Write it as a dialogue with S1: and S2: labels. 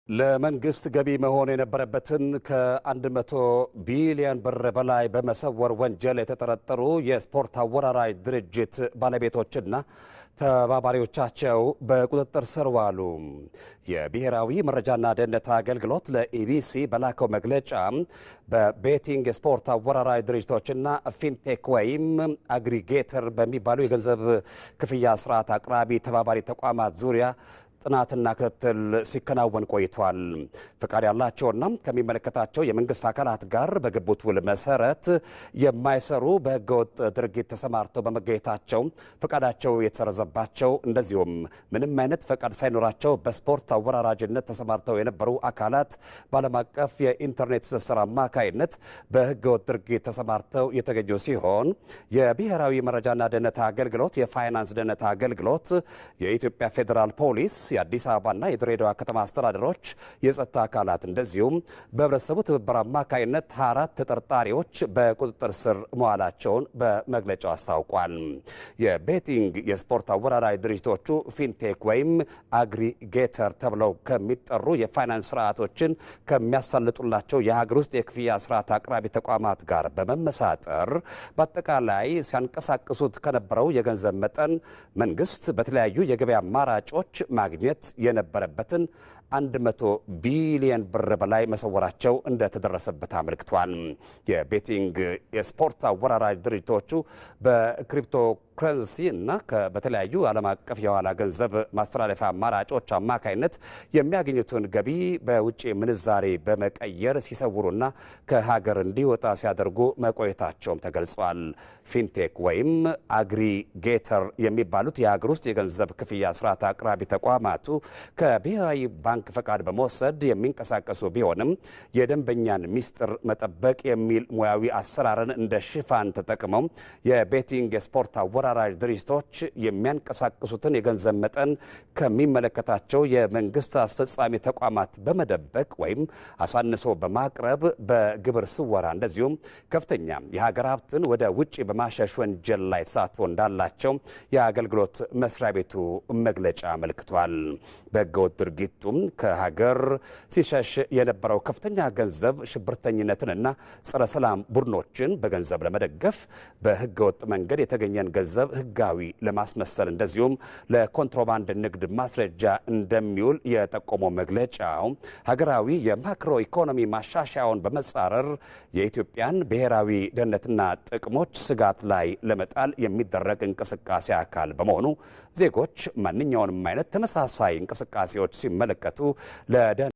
S1: ለመንግስት ገቢ መሆን የነበረበትን ከ100 ቢሊዮን ብር በላይ በመሰወር ወንጀል የተጠረጠሩ የስፖርት አወራራጅ ድርጅት ባለቤቶችና ተባባሪዎቻቸው በቁጥጥር ስር ዋሉ። የብሔራዊ መረጃና ደህንነት አገልግሎት ለኢቢሲ በላከው መግለጫ በቤቲንግ የስፖርት አወራራጅ ድርጅቶችና ፊንቴክ ወይም አግሪጌተር በሚባሉ የገንዘብ ክፍያ ስርዓት አቅራቢ ተባባሪ ተቋማት ዙሪያ ጥናትና ክትትል ሲከናወን ቆይቷል። ፈቃድ ያላቸውና ከሚመለከታቸው የመንግስት አካላት ጋር በገቡት ውል መሰረት የማይሰሩ በህገወጥ ድርጊት ተሰማርተው በመገኘታቸው ፈቃዳቸው የተሰረዘባቸው፣ እንደዚሁም ምንም አይነት ፈቃድ ሳይኖራቸው በስፖርት አወራራጅነት ተሰማርተው የነበሩ አካላት በዓለም አቀፍ የኢንተርኔት ትስስር አማካይነት በህገወጥ ድርጊት ተሰማርተው የተገኙ ሲሆን የብሔራዊ መረጃና ደህንነት አገልግሎት፣ የፋይናንስ ደህንነት አገልግሎት፣ የኢትዮጵያ ፌዴራል ፖሊስ፣ የአዲስ አበባና የድሬዳዋ ከተማ አስተዳደሮች የጸጥታ አካላት እንደዚሁም በህብረተሰቡ ትብብር አማካይነት 4 ተጠርጣሪዎች በቁጥጥር ስር መዋላቸውን በመግለጫው አስታውቋል። የቤቲንግ የስፖርት አወራራጅ ድርጅቶቹ ፊንቴክ ወይም አግሪጌተር ተብለው ከሚጠሩ የፋይናንስ ስርዓቶችን ከሚያሳልጡላቸው የሀገር ውስጥ የክፍያ ስርዓት አቅራቢ ተቋማት ጋር በመመሳጠር በአጠቃላይ ሲያንቀሳቅሱት ከነበረው የገንዘብ መጠን መንግስት በተለያዩ የገበያ አማራጮች ማግኘት የነበረበትን 100 ቢሊዮን ብር በላይ መሰወራቸው እንደተደረሰበት አመልክቷል። የቤቲንግ የስፖርት አወራራጅ ድርጅቶቹ በክሪፕቶ ከረንሲ እና በተለያዩ ዓለም አቀፍ የኋላ ገንዘብ ማስተላለፊያ አማራጮች አማካይነት የሚያገኙትን ገቢ በውጭ ምንዛሬ በመቀየር ሲሰውሩና ከሀገር እንዲወጣ ሲያደርጉ መቆየታቸውም ተገልጿል። ፊንቴክ ወይም አግሪጌተር የሚባሉት የሀገር ውስጥ የገንዘብ ክፍያ ስርዓት አቅራቢ ተቋማቱ ከብሔራዊ ባንክ ፈቃድ በመውሰድ የሚንቀሳቀሱ ቢሆንም የደንበኛን ሚስጥር መጠበቅ የሚል ሙያዊ አሰራርን እንደ ሽፋን ተጠቅመው የቤቲንግ የስፖርት አወራራጅ ድርጅቶች የሚያንቀሳቅሱትን የገንዘብ መጠን ከሚመለከታቸው የመንግስት አስፈጻሚ ተቋማት በመደበቅ ወይም አሳንሶ በማቅረብ በግብር ስወራ እንደዚሁም ከፍተኛ የሀገር ሀብትን ወደ ውጭ በማሸሽ ወንጀል ላይ ተሳትፎ እንዳላቸው የአገልግሎት መስሪያ ቤቱ መግለጫ አመልክቷል። በህገወጥ ድርጊቱም ከሀገር ሲሸሽ የነበረው ከፍተኛ ገንዘብ ሽብርተኝነትንና ጸረ ሰላም ቡድኖችን በገንዘብ ለመደገፍ በህገወጥ መንገድ የተገኘን ገንዘብ ህጋዊ ለማስመሰል እንደዚሁም ለኮንትሮባንድ ንግድ ማስረጃ እንደሚውል የጠቆመው መግለጫው ሀገራዊ የማክሮ ኢኮኖሚ ማሻሻያውን በመጻረር የኢትዮጵያን ብሔራዊ ደህንነትና ጥቅሞች ስጋት ላይ ለመጣል የሚደረግ እንቅስቃሴ አካል በመሆኑ ዜጎች ማንኛውንም አይነት ተመሳሳይ እንቅስቃሴዎች ሲመለከቱ